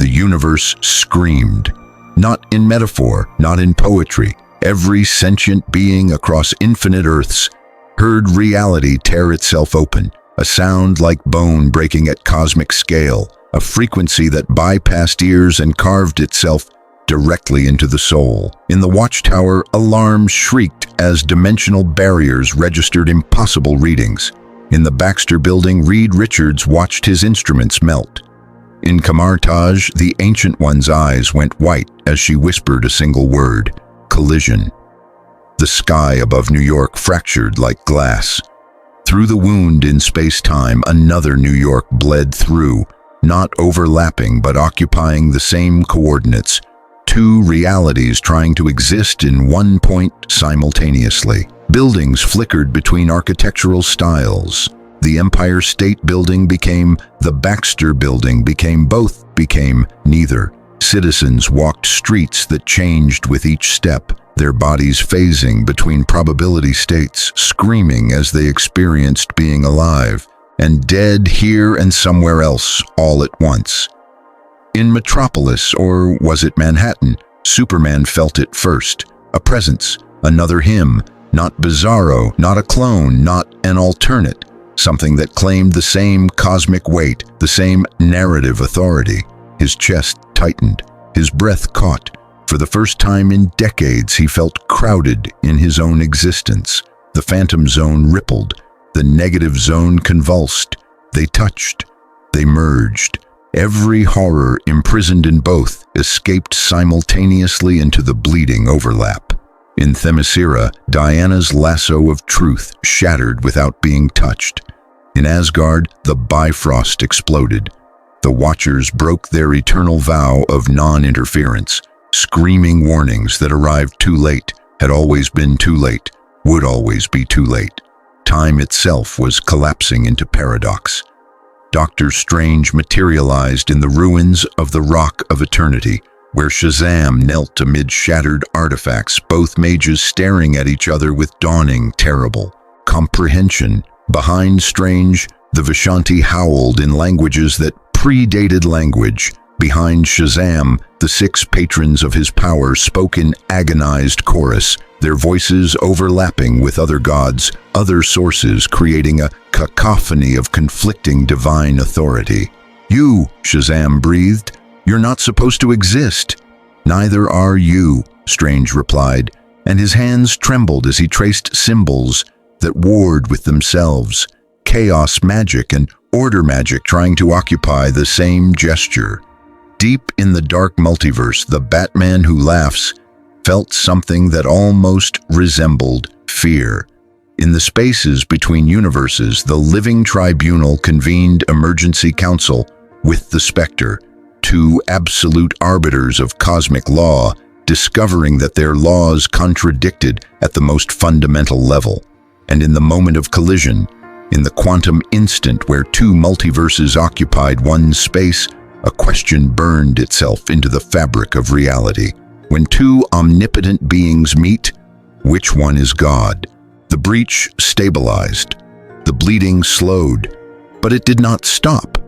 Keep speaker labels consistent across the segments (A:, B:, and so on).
A: The universe screamed. Not in metaphor, not in poetry. Every sentient being across infinite Earths heard reality tear itself open, a sound like bone breaking at cosmic scale, a frequency that bypassed ears and carved itself directly into the soul. In the watchtower, alarms shrieked as dimensional barriers registered impossible readings. In the Baxter building, Reed Richards watched his instruments melt. In Camartage, the Ancient One's eyes went white as she whispered a single word: collision. The sky above New York fractured like glass. Through the wound in space-time, another New York bled through, not overlapping but occupying the same coordinates. Two realities trying to exist in one point simultaneously. Buildings flickered between architectural styles. The Empire State Building became the Baxter Building, became both, became neither. Citizens walked streets that changed with each step, their bodies phasing between probability states, screaming as they experienced being alive and dead here and somewhere else all at once. In Metropolis, or was it Manhattan, Superman felt it first. A presence, another him, not bizarro, not a clone, not an alternate. Something that claimed the same cosmic weight, the same narrative authority. His chest tightened, his breath caught. For the first time in decades, he felt crowded in his own existence. The phantom zone rippled, the negative zone convulsed. They touched, they merged. Every horror imprisoned in both escaped simultaneously into the bleeding overlap. In Themyscira, Diana's lasso of truth shattered without being touched. In Asgard, the Bifrost exploded. The Watchers broke their eternal vow of non-interference. Screaming warnings that arrived too late, had always been too late, would always be too late. Time itself was collapsing into paradox. Doctor Strange materialized in the ruins of the Rock of Eternity, where Shazam knelt amid shattered artifacts, both mages staring at each other with dawning, terrible comprehension. Behind Strange, the Vishanti howled in languages that predated language. Behind Shazam, the six patrons of his power spoke in agonized chorus, their voices overlapping with other gods, other sources, creating a cacophony of conflicting divine authority. "You," Shazam breathed, "you're not supposed to exist." "Neither are you," Strange replied, and his hands trembled as he traced symbols that warred with themselves, chaos magic and order magic trying to occupy the same gesture. Deep in the dark multiverse, the Batman who laughs felt something that almost resembled fear. In the spaces between universes, the living tribunal convened emergency council with the Spectre, two absolute arbiters of cosmic law, discovering that their laws contradicted at the most fundamental level. And in the moment of collision, in the quantum instant where two multiverses occupied one space, a question burned itself into the fabric of reality. When two omnipotent beings meet, which one is God? The breach stabilized. The bleeding slowed, but it did not stop.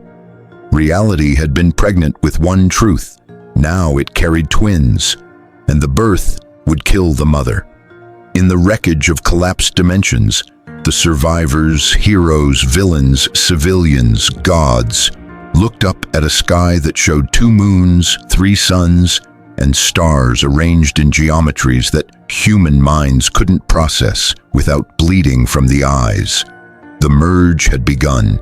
A: Reality had been pregnant with one truth. Now it carried twins, and the birth would kill the mother. In the wreckage of collapsed dimensions, the survivors, heroes, villains, civilians, gods, looked up at a sky that showed two moons, three suns, and stars arranged in geometries that human minds couldn't process without bleeding from the eyes. The merge had begun,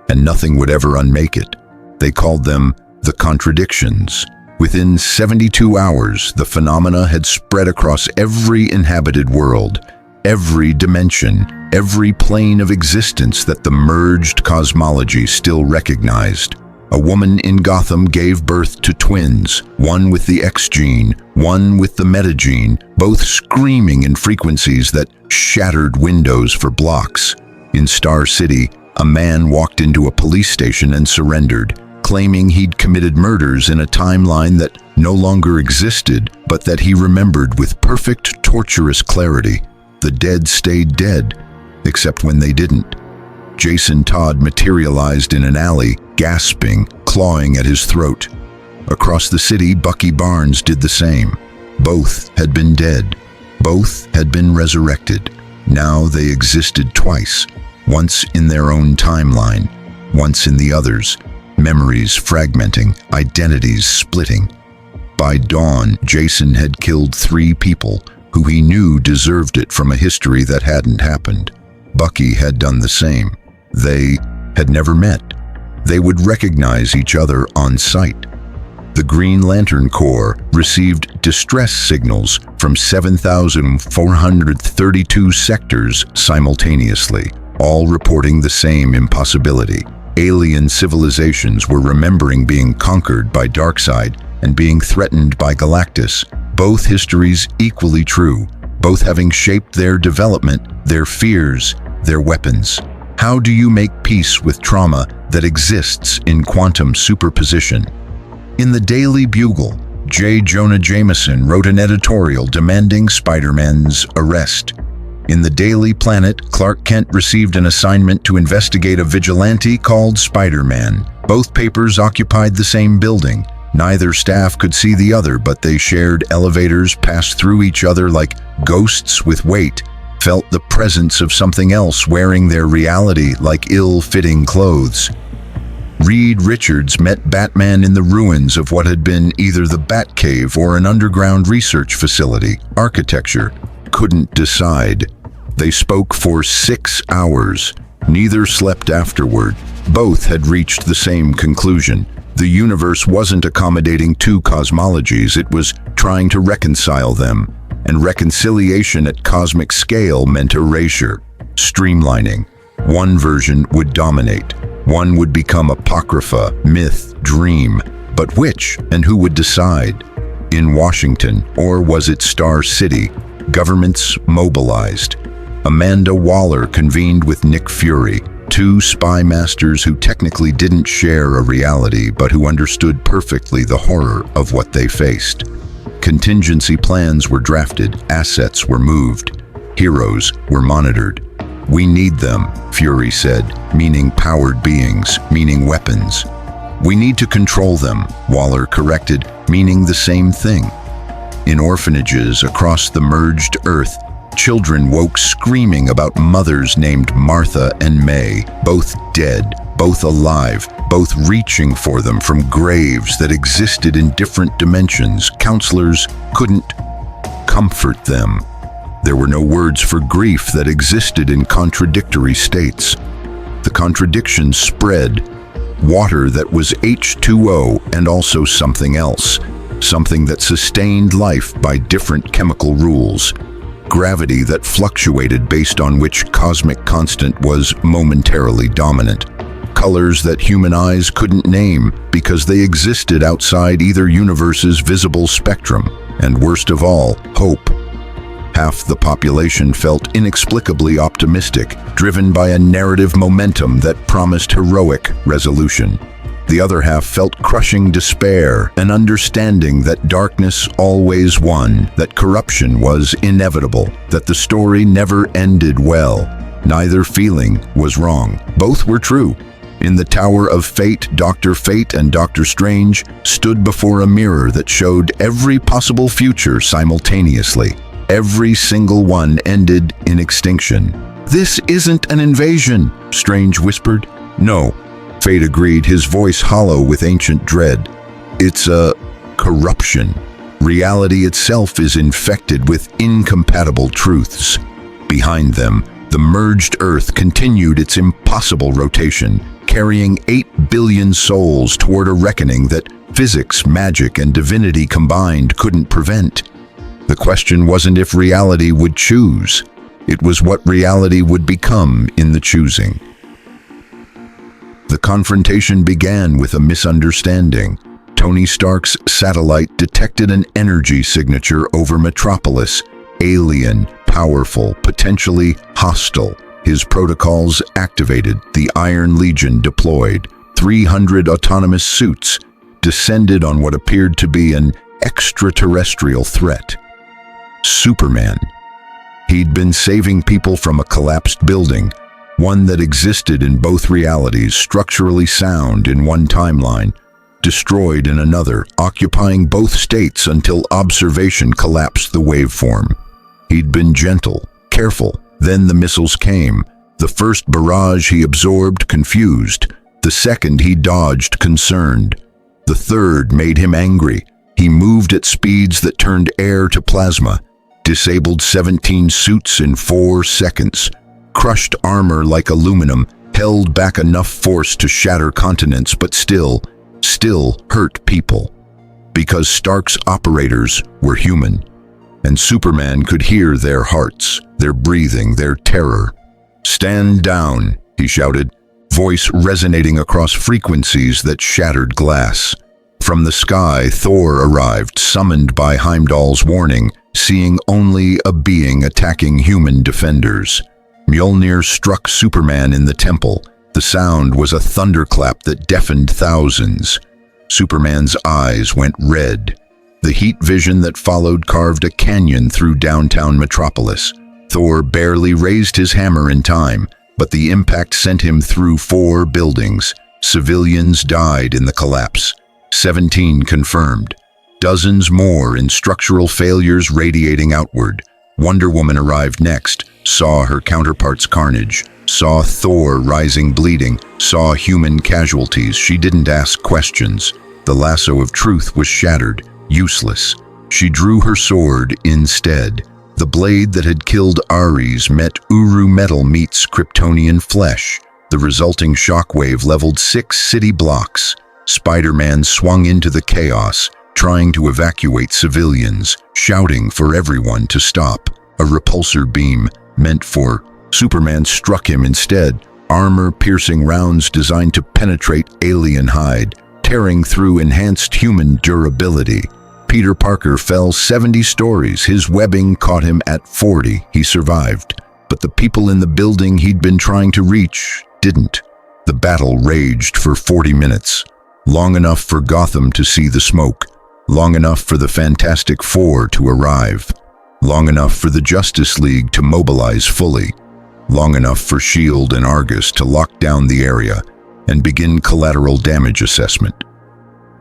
A: and nothing would ever unmake it. They called them the contradictions. Within 72 hours, the phenomena had spread across every inhabited world, every dimension, every plane of existence that the merged cosmology still recognized. A woman in Gotham gave birth to twins, one with the X gene, one with the meta gene, both screaming in frequencies that shattered windows for blocks. In Star City, a man walked into a police station and surrendered, claiming he'd committed murders in a timeline that no longer existed, but that he remembered with perfect, torturous clarity. The dead stayed dead, except when they didn't. Jason Todd materialized in an alley, gasping, clawing at his throat. Across the city, Bucky Barnes did the same. Both had been dead. Both had been resurrected. Now they existed twice, once in their own timeline, once in the other's, memories fragmenting, identities splitting. By dawn, Jason had killed 3 people who he knew deserved it from a history that hadn't happened. Bucky had done the same. They had never met. They would recognize each other on sight. The Green Lantern Corps received distress signals from 7,432 sectors simultaneously, all reporting the same impossibility. Alien civilizations were remembering being conquered by Darkseid and being threatened by Galactus, both histories equally true, both having shaped their development, their fears, their weapons. How do you make peace with trauma that exists in quantum superposition? In the Daily Bugle, J. Jonah Jameson wrote an editorial demanding Spider-Man's arrest. In the Daily Planet, Clark Kent received an assignment to investigate a vigilante called Spider-Man. Both papers occupied the same building. Neither staff could see the other, but they shared elevators, passed through each other like ghosts with weight, felt the presence of something else wearing their reality like ill-fitting clothes. Reed Richards met Batman in the ruins of what had been either the Batcave or an underground research facility. Architecture couldn't decide. They spoke for 6 hours. Neither slept afterward. Both had reached the same conclusion. The universe wasn't accommodating 2 cosmologies, it was trying to reconcile them. And reconciliation at cosmic scale meant erasure, streamlining. One version would dominate. One would become apocrypha, myth, dream. But which and who would decide? In Washington, or was it Star City? Governments mobilized. Amanda Waller convened with Nick Fury, 2 spy masters who technically didn't share a reality but who understood perfectly the horror of what they faced. Contingency plans were drafted, assets were moved, heroes were monitored. We need them, Fury said, meaning powered beings, meaning weapons. We need to control them, Waller corrected, meaning the same thing. In orphanages across the merged Earth, children woke screaming about mothers named Martha and May, both dead, both alive, both reaching for them from graves that existed in different dimensions. Counselors couldn't comfort them. There were no words for grief that existed in contradictory states. The contradictions spread. Water that was H2O and also something else, something that sustained life by different chemical rules. Gravity that fluctuated based on which cosmic constant was momentarily dominant. Colors that human eyes couldn't name because they existed outside either universe's visible spectrum. And worst of all, hope. Half the population felt inexplicably optimistic, driven by a narrative momentum that promised heroic resolution. The other half felt crushing despair, an understanding that darkness always won, that corruption was inevitable, that the story never ended well. Neither feeling was wrong. Both were true. In the Tower of Fate, Dr. Fate and Dr. Strange stood before a mirror that showed every possible future simultaneously. Every single one ended in extinction. "This isn't an invasion," Strange whispered. "No," Fate agreed, his voice hollow with ancient dread. "It's a corruption. Reality itself is infected with incompatible truths." Behind them, the merged Earth continued its impossible rotation, carrying 8 billion souls toward a reckoning that physics, magic, and divinity combined couldn't prevent. The question wasn't if reality would choose. It was what reality would become in the choosing. The confrontation began with a misunderstanding. Tony Stark's satellite detected an energy signature over Metropolis. Alien, powerful, potentially hostile. His protocols activated. The Iron Legion deployed. 300 autonomous suits descended on what appeared to be an extraterrestrial threat. Superman. He'd been saving people from a collapsed building, one that existed in both realities, structurally sound in one timeline, destroyed in another, occupying both states until observation collapsed the waveform. He'd been gentle, careful, then the missiles came. The first barrage he absorbed, confused. The second he dodged, concerned. The third made him angry. He moved at speeds that turned air to plasma, disabled 17 suits in 4 seconds, crushed armor like aluminum, held back enough force to shatter continents, but still hurt people. Because Stark's operators were human, and Superman could hear their hearts, their breathing, their terror. "Stand down," he shouted, voice resonating across frequencies that shattered glass. From the sky, Thor arrived, summoned by Heimdall's warning, seeing only a being attacking human defenders. Mjolnir struck Superman in the temple. The sound was a thunderclap that deafened thousands. Superman's eyes went red. The heat vision that followed carved a canyon through downtown Metropolis. Thor barely raised his hammer in time, but the impact sent him through 4 buildings. Civilians died in the collapse. 17 confirmed. Dozens more in structural failures radiating outward. Wonder Woman arrived next, saw her counterpart's carnage, saw Thor rising bleeding, saw human casualties. She didn't ask questions. The lasso of truth was shattered, useless. She drew her sword instead. The blade that had killed Ares met Uru metal meets Kryptonian flesh. The resulting shockwave leveled 6 city blocks. Spider-Man swung into the chaos, trying to evacuate civilians, shouting for everyone to stop. A repulsor beam meant for Superman struck him instead, armor-piercing rounds designed to penetrate alien hide, tearing through enhanced human durability. Peter Parker fell 70 stories. His webbing caught him at 40. He survived. But the people in the building he'd been trying to reach didn't. The battle raged for 40 minutes. Long enough for Gotham to see the smoke. Long enough for the Fantastic Four to arrive. Long enough for the Justice League to mobilize fully. Long enough for S.H.I.E.L.D. and Argus to lock down the area and begin collateral damage assessment.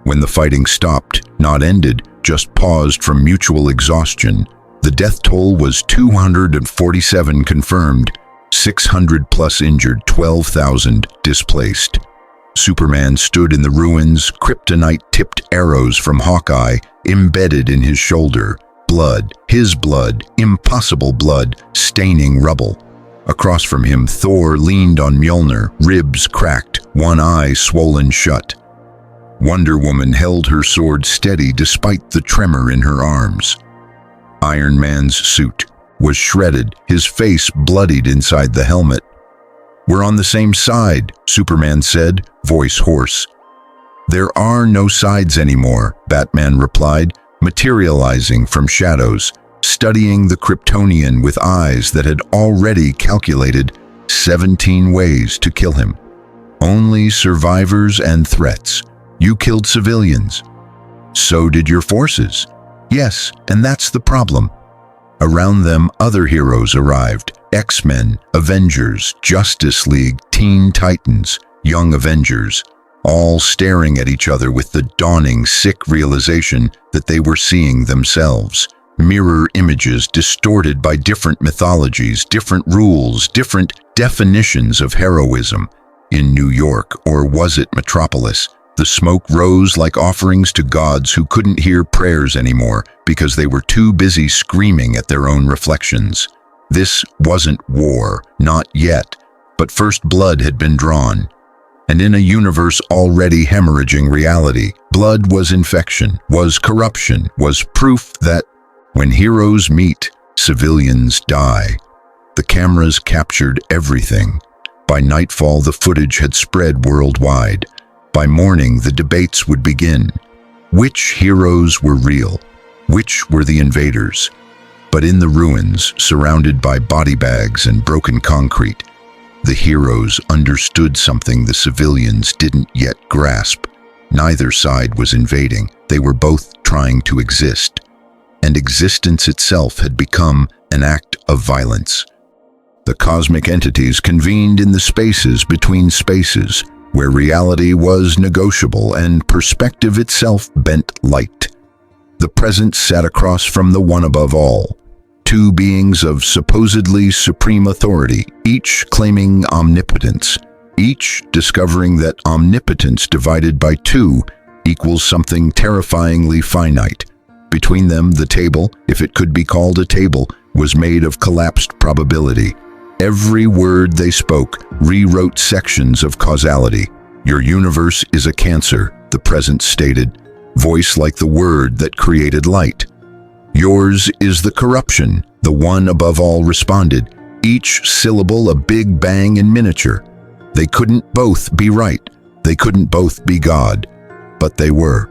A: When the fighting stopped, not ended, just paused from mutual exhaustion, the death toll was 247 confirmed, 600 plus injured, 12,000 displaced. Superman stood in the ruins, kryptonite-tipped arrows from Hawkeye embedded in his shoulder. Blood, his blood, impossible blood, staining rubble. Across from him, Thor leaned on Mjolnir, ribs cracked, one eye swollen shut. Wonder Woman held her sword steady despite the tremor in her arms. Iron Man's suit was shredded, his face bloodied inside the helmet. "We're on the same side," Superman said, voice hoarse. "There are no sides anymore," Batman replied, materializing from shadows, studying the Kryptonian with eyes that had already calculated 17 ways to kill him. "Only survivors and threats. You killed civilians. So did your forces." "Yes, and that's the problem." Around them, other heroes arrived. X-Men, Avengers, Justice League, Teen Titans, Young Avengers, all staring at each other with the dawning, sick realization that they were seeing themselves. Mirror images distorted by different mythologies, different rules, different definitions of heroism. In New York, or was it Metropolis, the smoke rose like offerings to gods who couldn't hear prayers anymore because they were too busy screaming at their own reflections. This wasn't war, not yet, but first blood had been drawn. And in a universe already hemorrhaging reality, blood was infection, was corruption, was proof that when heroes meet, civilians die. The cameras captured everything. By nightfall, the footage had spread worldwide. By morning, the debates would begin. Which heroes were real? Which were the invaders? But in the ruins, surrounded by body bags and broken concrete, the heroes understood something the civilians didn't yet grasp. Neither side was invading. They were both trying to exist. And existence itself had become an act of violence. The cosmic entities convened in the spaces between spaces, where reality was negotiable and perspective itself bent light. The present sat across from the one above all, two beings of supposedly supreme authority, each claiming omnipotence, each discovering that omnipotence divided by two equals something terrifyingly finite. Between them, the table, if it could be called a table, was made of collapsed probability. Every word they spoke rewrote sections of causality. Your universe is a cancer, the present stated, voice like the word that created light. Yours is the corruption, the one above all responded, each syllable a big bang in miniature. They couldn't both be right. They couldn't both be God. But they were.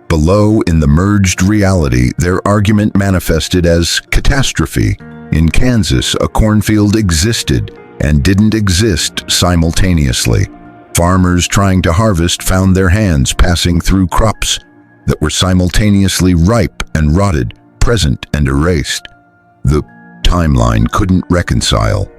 A: Below, in the merged reality, their argument manifested as catastrophe. In Kansas, a cornfield existed and didn't exist simultaneously. Farmers trying to harvest found their hands passing through crops that were simultaneously ripe and rotted, present and erased. The timeline couldn't reconcile.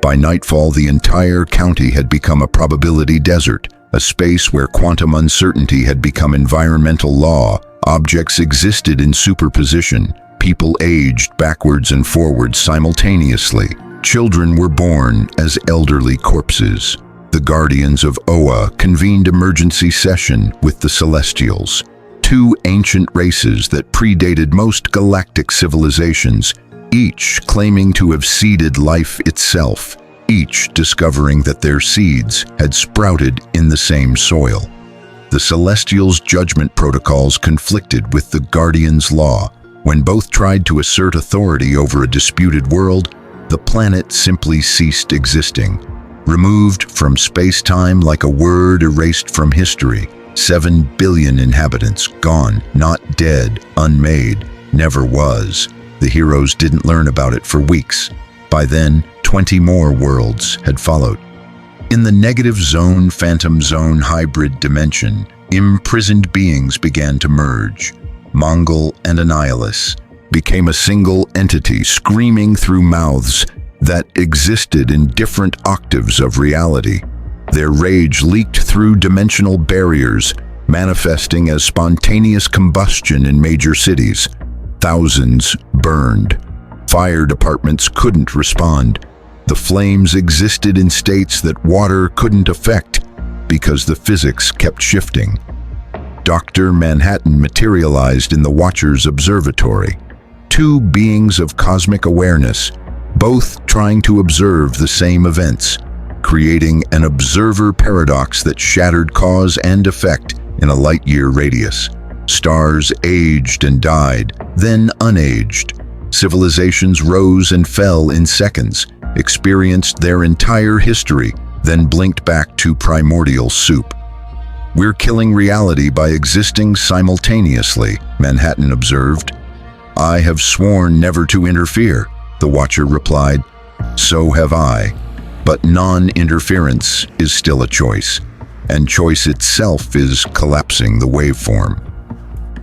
A: By nightfall, the entire county had become a probability desert, a space where quantum uncertainty had become environmental law. Objects existed in superposition. People aged backwards and forwards simultaneously. Children were born as elderly corpses. The guardians of Oa convened emergency session with the Celestials, two ancient races that predated most galactic civilizations, each claiming to have seeded life itself, each discovering that their seeds had sprouted in the same soil. The Celestials' judgment protocols conflicted with the Guardians' law. When both tried to assert authority over a disputed world, the planet simply ceased existing. Removed from space-time like a word erased from history, 7 billion inhabitants gone, not dead, unmade, never was. The heroes didn't learn about it for weeks. By then, 20 more worlds had followed. In the negative zone, phantom zone hybrid dimension, imprisoned beings began to merge. Mongol and Annihilus became a single entity screaming through mouths that existed in different octaves of reality. Their rage leaked through dimensional barriers, manifesting as spontaneous combustion in major cities. Thousands burned. Fire departments couldn't respond. The flames existed in states that water couldn't affect because the physics kept shifting. Dr. Manhattan materialized in the Watcher's observatory. Two beings of cosmic awareness, both trying to observe the same events, creating an observer paradox that shattered cause and effect in a light-year radius. Stars aged and died, then unaged. Civilizations rose and fell in seconds, experienced their entire history, then blinked back to primordial soup. We're killing reality by existing simultaneously, Manhattan observed. I have sworn never to interfere, the Watcher replied. So have I. But non-interference is still a choice, and choice itself is collapsing the waveform.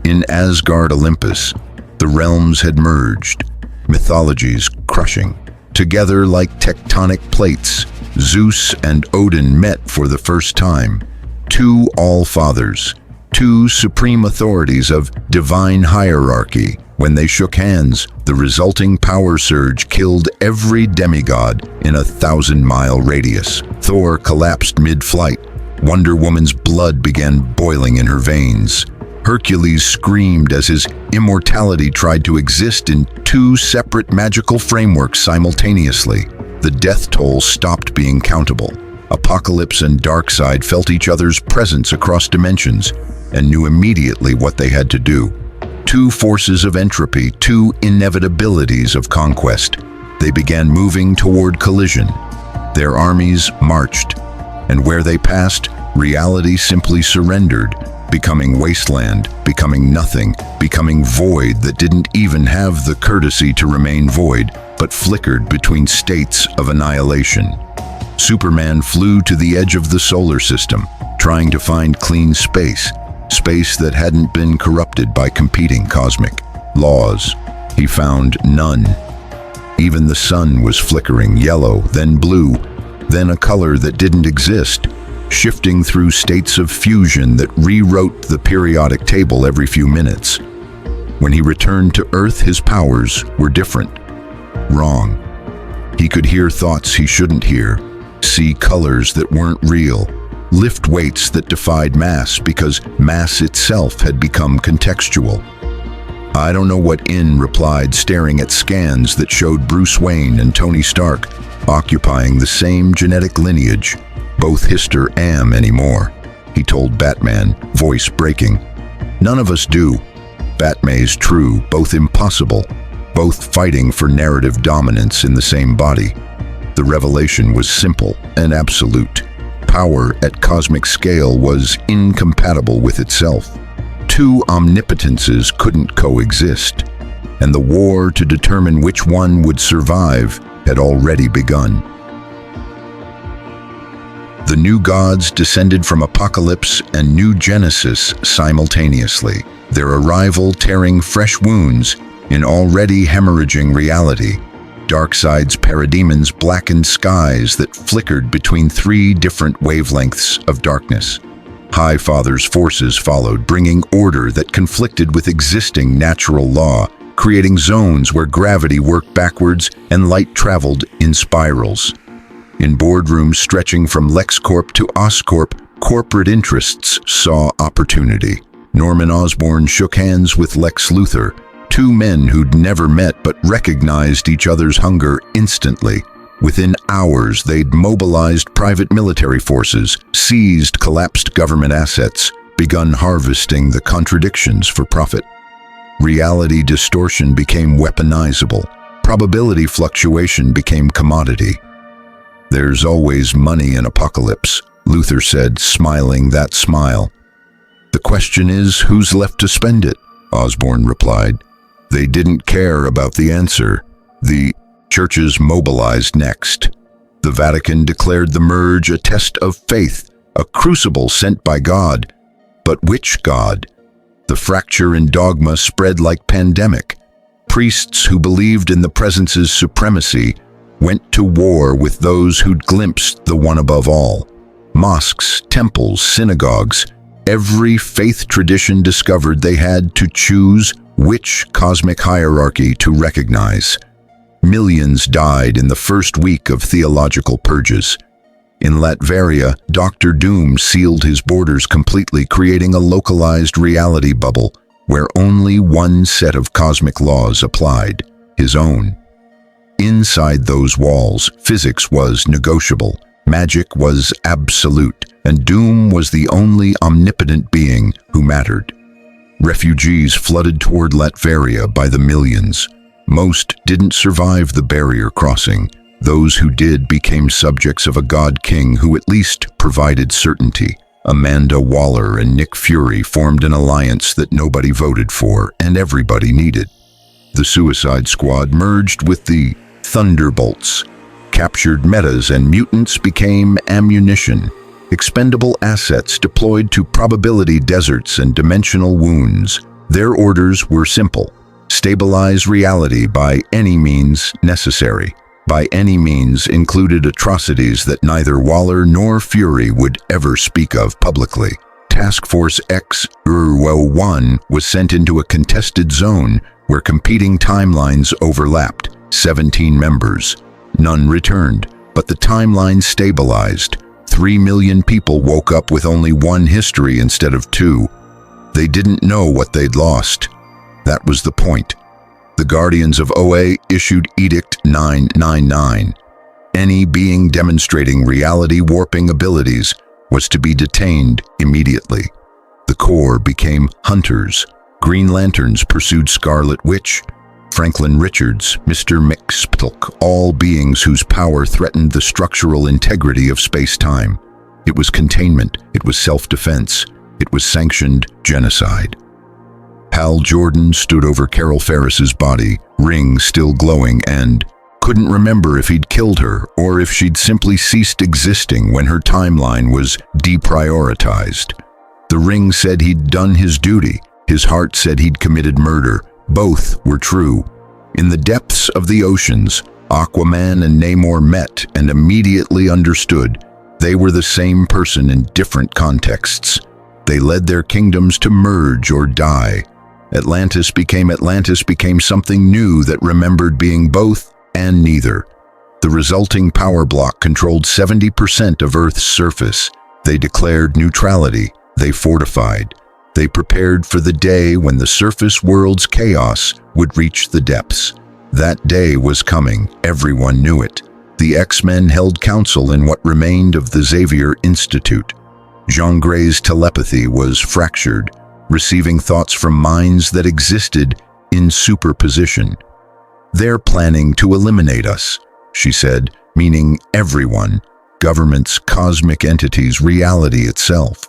A: In Asgard Olympus, the realms had merged, mythologies crushing. Together like tectonic plates, Zeus and Odin met for the first time. Two all-fathers, two supreme authorities of divine hierarchy. When they shook hands, the resulting power surge killed every demigod in a 1,000-mile radius. Thor collapsed mid-flight. Wonder Woman's blood began boiling in her veins. Hercules screamed as his immortality tried to exist in two separate magical frameworks simultaneously. The death toll stopped being countable. Apocalypse and Darkseid felt each other's presence across dimensions and knew immediately what they had to do. Two forces of entropy, two inevitabilities of conquest. They began moving toward collision. Their armies marched, and where they passed, reality simply surrendered, becoming wasteland, becoming nothing, becoming void that didn't even have the courtesy to remain void, but flickered between states of annihilation. Superman flew to the edge of the solar system, trying to find clean space that hadn't been corrupted by competing cosmic laws. He found none. Even the sun was flickering yellow, then blue, then a color that didn't exist, shifting through states of fusion that rewrote the periodic table every few minutes. When he returned to Earth, his powers were different. Wrong. He could hear thoughts he shouldn't hear, see colors that weren't real, lift weights that defied mass because mass itself had become contextual. "I don't know what In replied, staring at scans that showed Bruce Wayne and Tony Stark occupying the same genetic lineage. Both Hister am anymore," he told Batman, voice breaking. "None of us do. Batmay's true, both impossible, both fighting for narrative dominance in the same body." The revelation was simple and absolute. Power at cosmic scale was incompatible with itself. Two omnipotences couldn't coexist, and the war to determine which one would survive had already begun. The new gods descended from Apocalypse and New Genesis simultaneously, their arrival tearing fresh wounds in already hemorrhaging reality. Darkseid's parademons blackened skies that flickered between three different wavelengths of darkness. Highfather's forces followed, bringing order that conflicted with existing natural law, creating zones where gravity worked backwards and light traveled in spirals. In boardrooms stretching from LexCorp to Oscorp, corporate interests saw opportunity. Norman Osborn shook hands with Lex Luthor, two men who'd never met but recognized each other's hunger instantly. Within hours, they'd mobilized private military forces, seized collapsed government assets, begun harvesting the contradictions for profit. Reality distortion became weaponizable. Probability fluctuation became commodity. "There's always money in Apocalypse," Luthor said, smiling that smile. "The question is, who's left to spend it?" Osborn replied. They didn't care about the answer. The churches mobilized next. The Vatican declared the merge a test of faith, a crucible sent by God. But which God? The fracture in dogma spread like pandemic. Priests who believed in the presence's supremacy went to war with those who'd glimpsed the one above all. Mosques, temples, synagogues, every faith tradition discovered they had to choose which cosmic hierarchy to recognize. Millions died in the first week of theological purges. In Latveria, Dr. Doom sealed his borders completely, creating a localized reality bubble where only one set of cosmic laws applied, his own. Inside those walls, physics was negotiable, magic was absolute, and Doom was the only omnipotent being who mattered. Refugees flooded toward Latveria by the millions. Most didn't survive the barrier crossing. Those who did became subjects of a god-king who at least provided certainty. Amanda Waller and Nick Fury formed an alliance that nobody voted for and everybody needed. The Suicide Squad merged with the Thunderbolts. Captured metas and mutants became ammunition. Expendable assets deployed to probability deserts and dimensional wounds. Their orders were simple. Stabilize reality by any means necessary. By any means included atrocities that neither Waller nor Fury would ever speak of publicly. Task Force X-1 was sent into a contested zone where competing timelines overlapped. 17 members. None returned, but the timeline stabilized. 3 million people woke up with only one history instead of two. They didn't know what they'd lost. That was the point. The Guardians of OA issued Edict 999. Any being demonstrating reality-warping abilities was to be detained immediately. The Corps became hunters. Green Lanterns pursued Scarlet Witch. Franklin Richards, Mr. Mxyzptlk, all beings whose power threatened the structural integrity of space-time. It was containment, it was self-defense, it was sanctioned genocide. Hal Jordan stood over Carol Ferris's body, ring still glowing, and couldn't remember if he'd killed her or if she'd simply ceased existing when her timeline was deprioritized. The ring said he'd done his duty. His heart said he'd committed murder. Both were true. In the depths of the oceans, Aquaman and Namor met and immediately understood They were the same person in different contexts. They led their kingdoms to merge or die. Atlantis became something new that remembered being both and neither. The resulting power block controlled 70% of Earth's surface. They declared neutrality. They fortified. They prepared for the day when the surface world's chaos would reach the depths. That day was coming. Everyone knew it. The X-Men held council in what remained of the Xavier Institute. Jean Grey's telepathy was fractured, receiving thoughts from minds that existed in superposition. "They're planning to eliminate us," she said, meaning everyone, governments, cosmic entities, reality itself.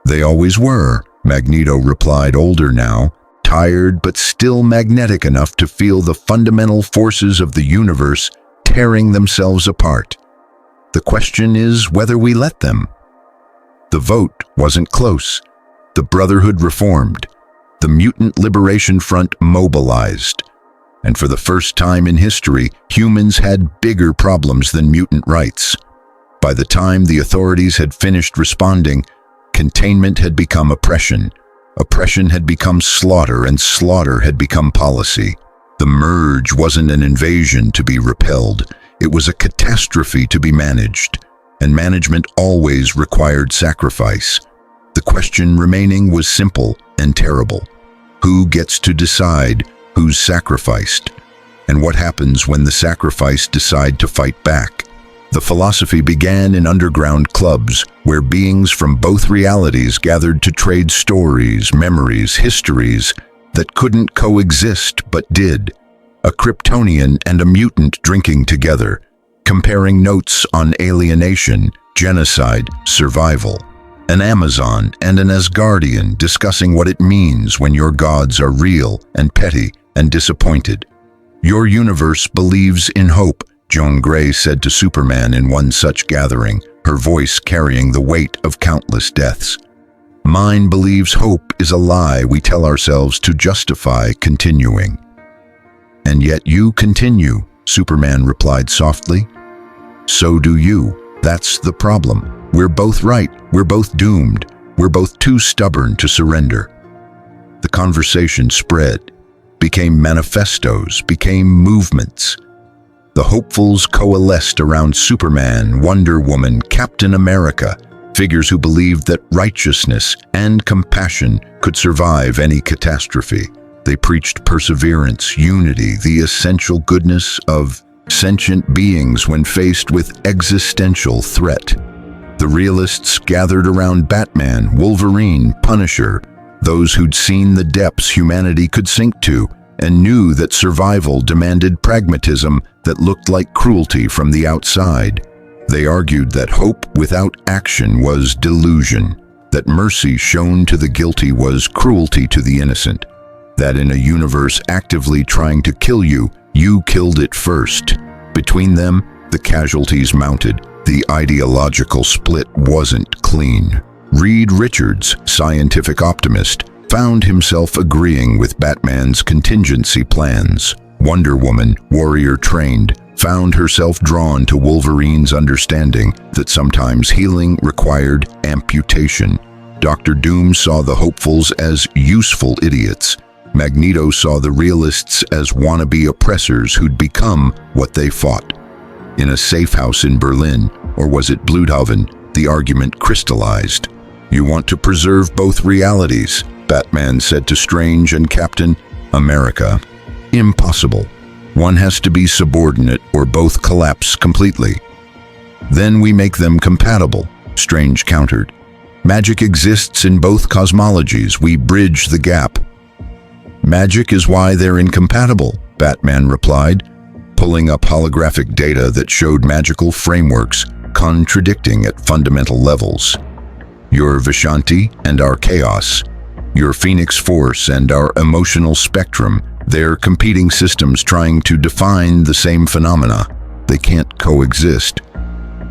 A: "They always were," Magneto replied, older now, tired but still magnetic enough to feel the fundamental forces of the universe tearing themselves apart. "The question is whether we let them." The vote wasn't close. The Brotherhood reformed. The Mutant Liberation Front mobilized. And for the first time in history, humans had bigger problems than mutant rights. By the time the authorities had finished responding, containment had become oppression. Oppression had become slaughter, and slaughter had become policy. The merge wasn't an invasion to be repelled. It was a catastrophe to be managed. And management always required sacrifice. The question remaining was simple and terrible. Who gets to decide who's sacrificed? And what happens when the sacrificed decide to fight back? The philosophy began in underground clubs, where beings from both realities gathered to trade stories, memories, histories that couldn't coexist but did. A Kryptonian and a mutant drinking together, comparing notes on alienation, genocide, survival. An Amazon and an Asgardian discussing what it means when your gods are real and petty and disappointed. "Your universe believes in hope," Jean Grey said to Superman in one such gathering, her voice carrying the weight of countless deaths. "Mine believes hope is a lie we tell ourselves to justify continuing." "And yet you continue," Superman replied softly. "So do you. That's the problem. We're both right. We're both doomed. We're both too stubborn to surrender." The conversation spread, became manifestos, became movements. The hopefuls coalesced around Superman, Wonder Woman, Captain America, figures who believed that righteousness and compassion could survive any catastrophe. They preached perseverance, unity, the essential goodness of sentient beings when faced with existential threat. The realists gathered around Batman, Wolverine, Punisher, those who'd seen the depths humanity could sink to and knew that survival demanded pragmatism that looked like cruelty from the outside. They argued that hope without action was delusion, that mercy shown to the guilty was cruelty to the innocent, that in a universe actively trying to kill you, you killed it first. Between them, the casualties mounted. The ideological split wasn't clean. Reed Richards, scientific optimist, found himself agreeing with Batman's contingency plans. Wonder Woman, warrior trained, found herself drawn to Wolverine's understanding that sometimes healing required amputation. Dr. Doom saw the hopefuls as useful idiots. Magneto saw the realists as wannabe oppressors who'd become what they fought. In a safe house in Berlin, or was it Bluthaven, the argument crystallized. "You want to preserve both realities," Batman said to Strange and Captain America. "Impossible. One has to be subordinate or both collapse completely." "Then we make them compatible," Strange countered. "Magic exists in both cosmologies. We bridge the gap." "Magic is why they're incompatible," Batman replied, pulling up holographic data that showed magical frameworks contradicting at fundamental levels. "Your Vishanti and our chaos, your Phoenix Force and our emotional spectrum, they're competing systems trying to define the same phenomena. They can't coexist."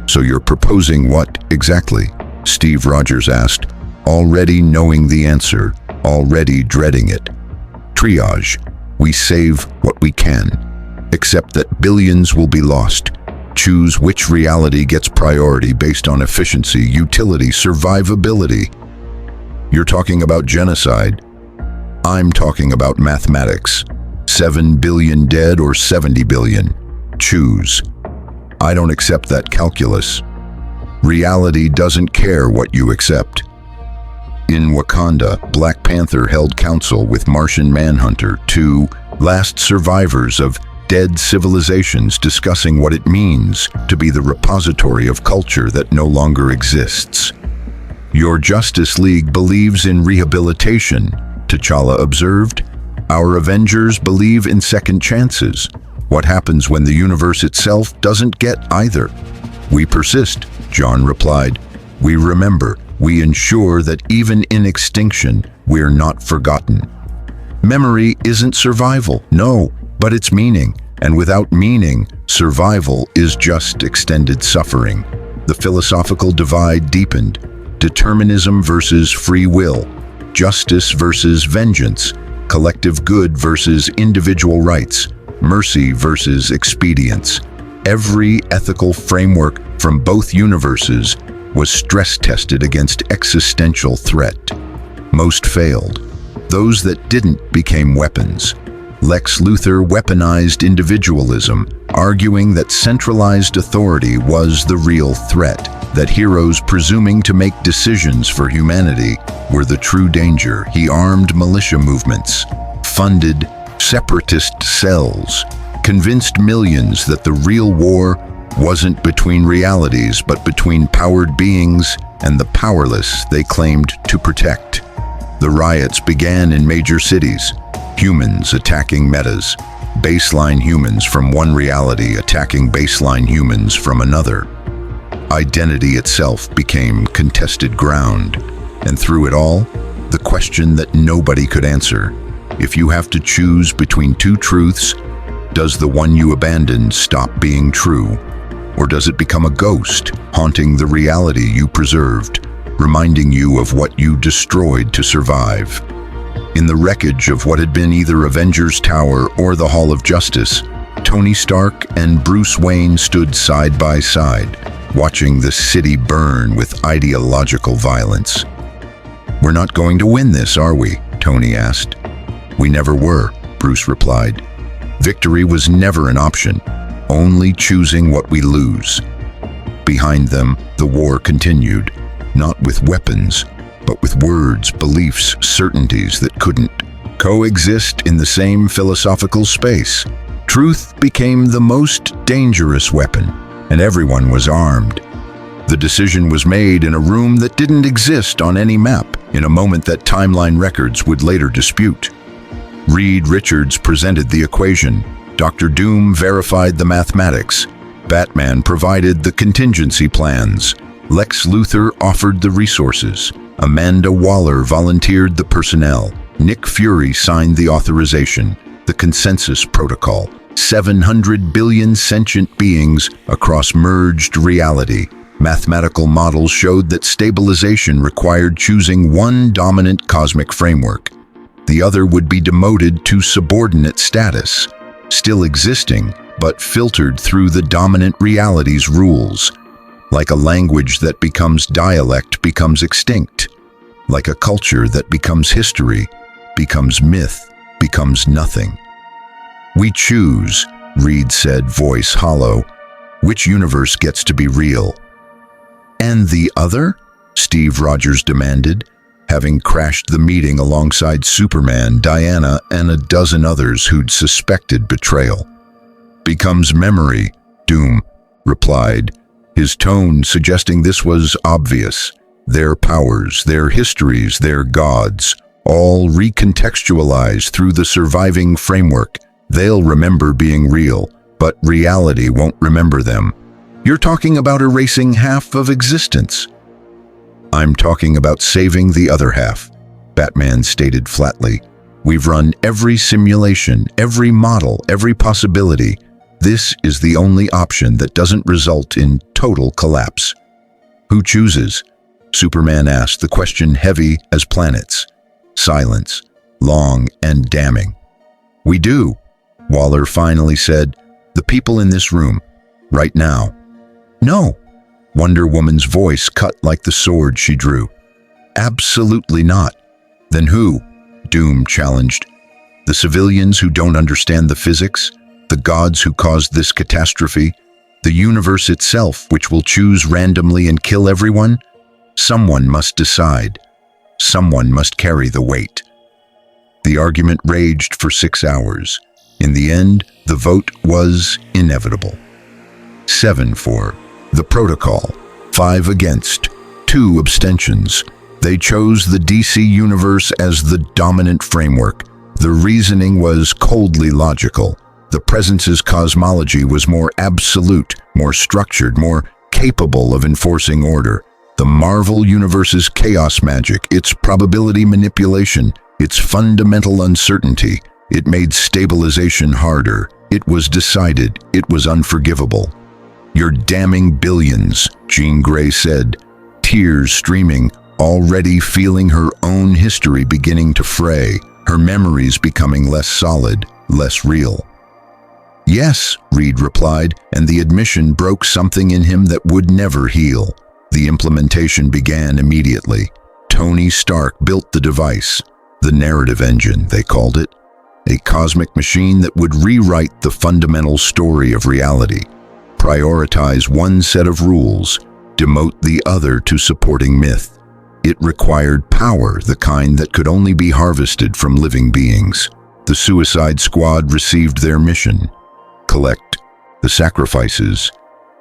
A: "So you're proposing what exactly?" Steve Rogers asked, already knowing the answer, already dreading it. "Triage. We save what we can. Accept that billions will be lost. choose which reality gets priority based on efficiency, utility, survivability. You're talking about genocide. I'm talking about mathematics. 7 billion dead or 70 billion. Choose. I don't accept that calculus. Reality doesn't care what you accept. In Wakanda, Black Panther held council with Martian Manhunter, two last survivors of dead civilizations, discussing what it means to be the repository of culture that no longer exists. Your Justice League believes in rehabilitation, T'Challa observed. Our Avengers believe in second chances. What happens when the universe itself doesn't get either? We persist, John replied. We remember. We ensure that even in extinction, we're not forgotten. Memory isn't survival, no, but it's meaning. And without meaning, survival is just extended suffering. The philosophical divide deepened. Determinism versus free will. Justice versus vengeance. Collective good versus individual rights. Mercy versus expedience. Every ethical framework from both universes was stress-tested against existential threat. Most failed. Those that didn't became weapons. Lex Luthor weaponized individualism, arguing that centralized authority was the real threat, that heroes presuming to make decisions for humanity were the true danger. He armed militia movements, funded separatist cells, convinced millions that the real war wasn't between realities, but between powered beings and the powerless they claimed to protect. The riots began in major cities, humans attacking metas, baseline humans from one reality attacking baseline humans from another. Identity itself became contested ground, and through it all, the question that nobody could answer: if you have to choose between two truths, does the one you abandon stop being true? Or does it become a ghost, haunting the reality you preserved, reminding you of what you destroyed to survive? In the wreckage of what had been either Avengers Tower or the Hall of Justice, Tony Stark and Bruce Wayne stood side by side, watching the city burn with ideological violence. "We're not going to win this, are we?" Tony asked. "We never were," Bruce replied. "Victory was never an option, only choosing what we lose." Behind them, the war continued, not with weapons, but with words, beliefs, certainties that couldn't coexist in the same philosophical space. Truth became the most dangerous weapon, and everyone was armed. The decision was made in a room that didn't exist on any map, in a moment that timeline records would later dispute. Reed Richards presented the equation. Dr. Doom verified the mathematics. Batman provided the contingency plans. Lex Luthor offered the resources. Amanda Waller volunteered the personnel. Nick Fury signed the authorization, the consensus protocol. 700 billion sentient beings across merged reality. Mathematical models showed that stabilization required choosing one dominant cosmic framework. The other would be demoted to subordinate status, still existing, but filtered through the dominant reality's rules. Like a language that becomes dialect becomes extinct. Like a culture that becomes history, becomes myth, becomes nothing. "We choose," Reed said, voice hollow. "Which universe gets to be real?" "And the other?" Steve Rogers demanded, having crashed the meeting alongside Superman, Diana, and a dozen others who'd suspected betrayal. "Becomes memory," Doom replied, his tone suggesting this was obvious. Their powers, their histories, their gods, all recontextualized through the surviving framework. They'll remember being real, but reality won't remember them. "You're talking about erasing half of existence." "I'm talking about saving the other half," Batman stated flatly. "We've run every simulation, every model, every possibility. This is the only option that doesn't result in total collapse." "Who chooses?" Superman asked, the question heavy as planets. Silence, long and damning. "We do," Waller finally said. "The people in this room. right now." "No." Wonder Woman's voice cut like the sword she drew. "Absolutely not." "Then who?" Doom challenged. "The civilians who don't understand the physics? The gods who caused this catastrophe? The universe itself, which will choose randomly and kill everyone? Someone must decide. Someone must carry the weight." The argument raged for 6 hours. In the end, the vote was inevitable. 7 for the protocol, 5 against, 2 abstentions. They chose the DC universe as the dominant framework. The reasoning was coldly logical. The presence's cosmology was more absolute, more structured, more capable of enforcing order. The Marvel Universe's chaos magic, its probability manipulation, its fundamental uncertainty, it made stabilization harder. It was decided. It was unforgivable. "You're damning billions," Jean Grey said, tears streaming, already feeling her own history beginning to fray, her memories becoming less solid, less real. "Yes," Reed replied, and the admission broke something in him that would never heal. The implementation began immediately. Tony Stark built the device, the narrative engine, they called it, a cosmic machine that would rewrite the fundamental story of reality, prioritize one set of rules, demote the other to supporting myth. It required power, the kind that could only be harvested from living beings. The Suicide Squad received their mission: collect the sacrifices.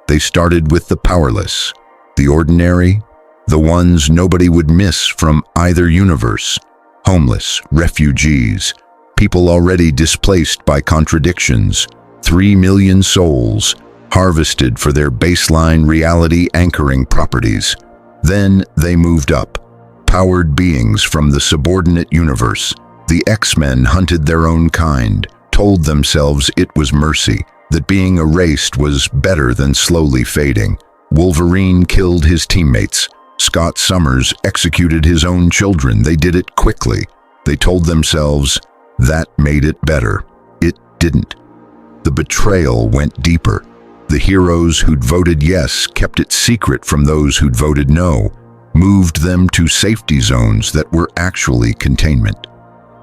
A: They started with the powerless, the ordinary, the ones nobody would miss from either universe. Homeless, refugees, people already displaced by contradictions, 3 million souls, harvested for their baseline reality-anchoring properties. Then they moved up, powered beings from the subordinate universe. The X-Men hunted their own kind, told themselves it was mercy, that being erased was better than slowly fading. Wolverine killed his teammates. Scott Summers executed his own children. They did it quickly. They told themselves that made it better. It didn't. The betrayal went deeper. The heroes who'd voted yes kept it secret from those who'd voted no, moved them to safety zones that were actually containment.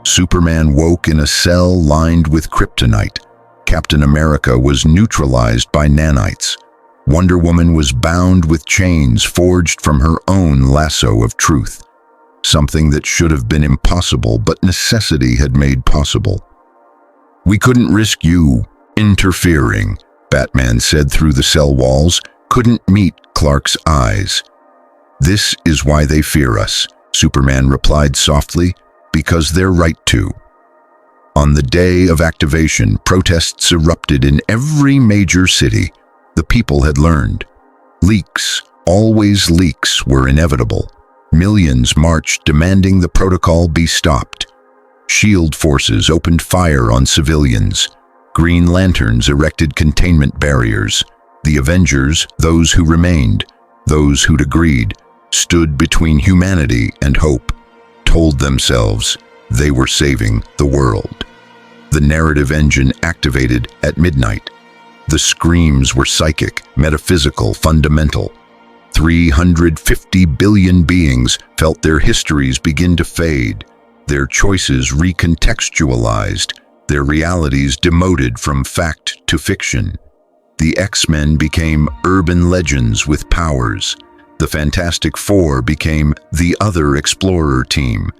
A: Superman woke in a cell lined with kryptonite. Captain America was neutralized by nanites. Wonder Woman was bound with chains forged from her own lasso of truth. Something that should have been impossible, but necessity had made possible. "We couldn't risk you interfering," Batman said through the cell walls, couldn't meet Clark's eyes. "This is why they fear us," Superman replied softly, "because they're right to." On the day of activation, protests erupted in every major city. The people had learned. Leaks, always leaks, were inevitable. Millions marched demanding the protocol be stopped. Shield forces opened fire on civilians. Green Lanterns erected containment barriers. The Avengers, those who remained, those who'd agreed, stood between humanity and hope, told themselves they were saving the world. The narrative engine activated at midnight. The screams were psychic, metaphysical, fundamental. 350 billion beings felt their histories begin to fade, their choices recontextualized, their realities demoted from fact to fiction. The X-Men became urban legends with powers. The Fantastic Four became the other Explorer team.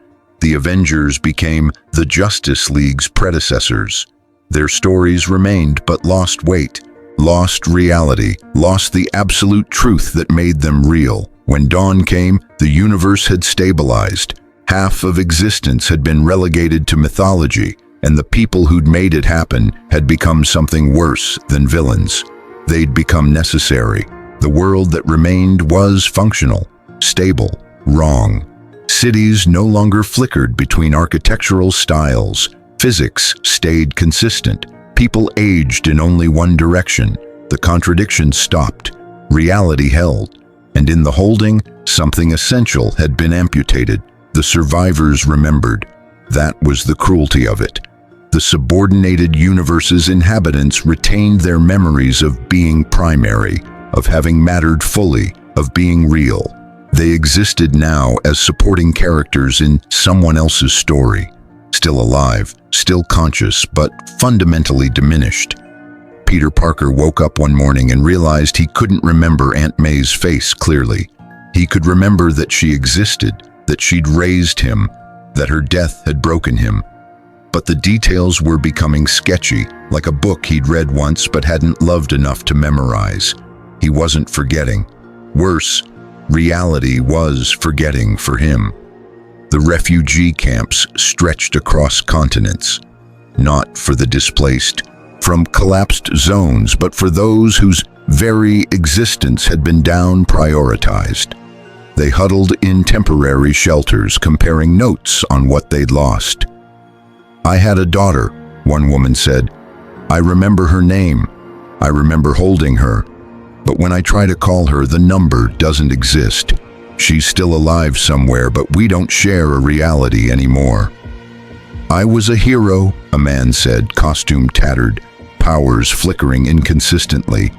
A: The Avengers became the Justice League's predecessors. Their stories remained but lost weight, lost reality, lost the absolute truth that made them real. When dawn came, the universe had stabilized. Half of existence had been relegated to mythology, and the people who'd made it happen had become something worse than villains. They'd become necessary. The world that remained was functional, stable, wrong. Cities no longer flickered between architectural styles. Physics stayed consistent. People aged in only one direction. The contradictions stopped. Reality held. And in the holding, something essential had been amputated. The survivors remembered. That was the cruelty of it. The subordinated universe's inhabitants retained their memories of being primary, of having mattered fully, of being real. They existed now as supporting characters in someone else's story, still alive, still conscious, but fundamentally diminished. Peter Parker woke up one morning and realized he couldn't remember Aunt May's face clearly. He could remember that she existed, that she'd raised him, that her death had broken him. But the details were becoming sketchy, like a book he'd read once but hadn't loved enough to memorize. He wasn't forgetting. Worse, reality was forgetting for him. The refugee camps stretched across continents, not for the displaced from collapsed zones, but for those whose very existence had been down-prioritized. They huddled in temporary shelters, comparing notes on what they'd lost. "I had a daughter," one woman said. "I remember her name. I remember holding her. But when I try to call her, the number doesn't exist. She's still alive somewhere, but we don't share a reality anymore." "I was a hero," a man said, costume tattered, powers flickering inconsistently.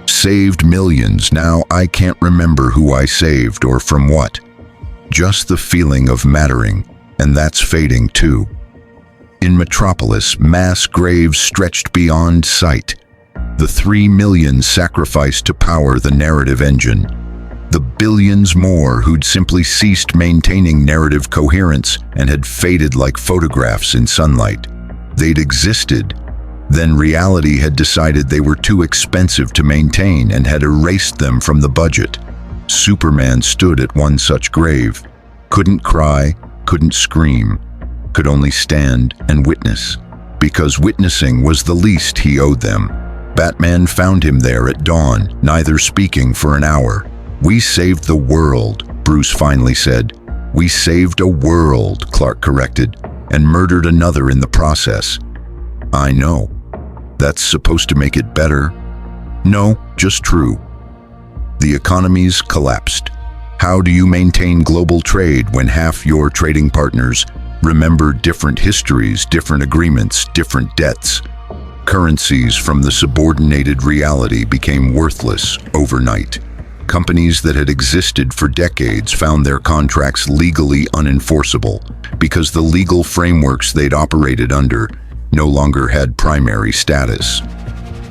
A: "Saved millions. Now I can't remember who I saved or from what. Just the feeling of mattering, and that's fading too." In Metropolis, mass graves stretched beyond sight. The 3 million sacrificed to power the narrative engine. The billions more who'd simply ceased maintaining narrative coherence and had faded like photographs in sunlight. They'd existed. Then reality had decided they were too expensive to maintain and had erased them from the budget. Superman stood at one such grave. Couldn't cry, couldn't scream, could only stand and witness. Because witnessing was the least he owed them. Batman found him there at dawn, neither speaking for an hour. "We saved the world," Bruce finally said. "We saved a world," Clark corrected, "and murdered another in the process." "I know. That's supposed to make it better." "No, just true." The economies collapsed. How do you maintain global trade when half your trading partners remember different histories, different agreements, different debts? Currencies from the subordinated reality became worthless overnight. Companies that had existed for decades found their contracts legally unenforceable because the legal frameworks they'd operated under no longer had primary status.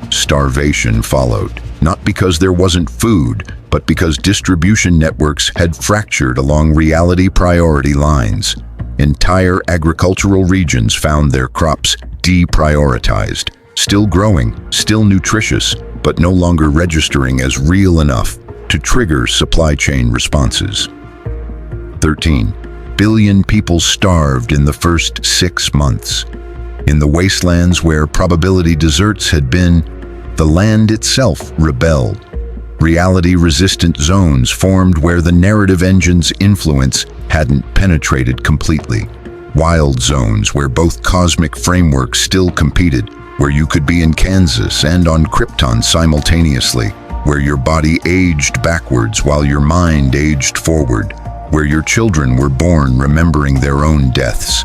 A: Starvation followed, not because there wasn't food, but because distribution networks had fractured along reality priority lines. Entire agricultural regions found their crops deprioritized, still growing, still nutritious, but no longer registering as real enough to trigger supply chain responses. 13 billion people starved in the first 6 months. In the wastelands where probability deserts had been, the land itself rebelled. Reality-resistant zones formed where the narrative engine's influence hadn't penetrated completely. Wild zones where both cosmic frameworks still competed, where you could be in Kansas and on Krypton simultaneously, where your body aged backwards while your mind aged forward, where your children were born remembering their own deaths.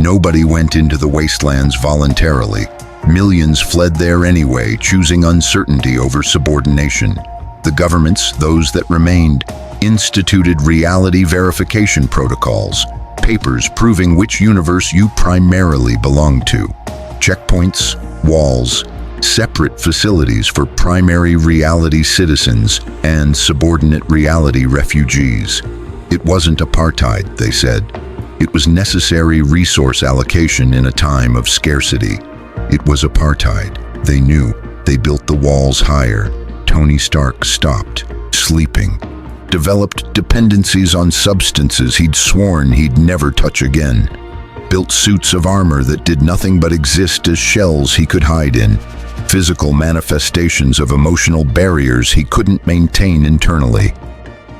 A: Nobody went into the wastelands voluntarily. Millions fled there anyway, choosing uncertainty over subordination. The governments, those that remained, instituted reality verification protocols, papers proving which universe you primarily belonged to. Checkpoints, walls, separate facilities for primary reality citizens and subordinate reality refugees. It wasn't apartheid, they said. It was necessary resource allocation in a time of scarcity. It was apartheid. They knew. They built the walls higher. Tony Stark stopped, sleeping. Developed dependencies on substances he'd sworn he'd never touch again. Built suits of armor that did nothing but exist as shells he could hide in. Physical manifestations of emotional barriers he couldn't maintain internally.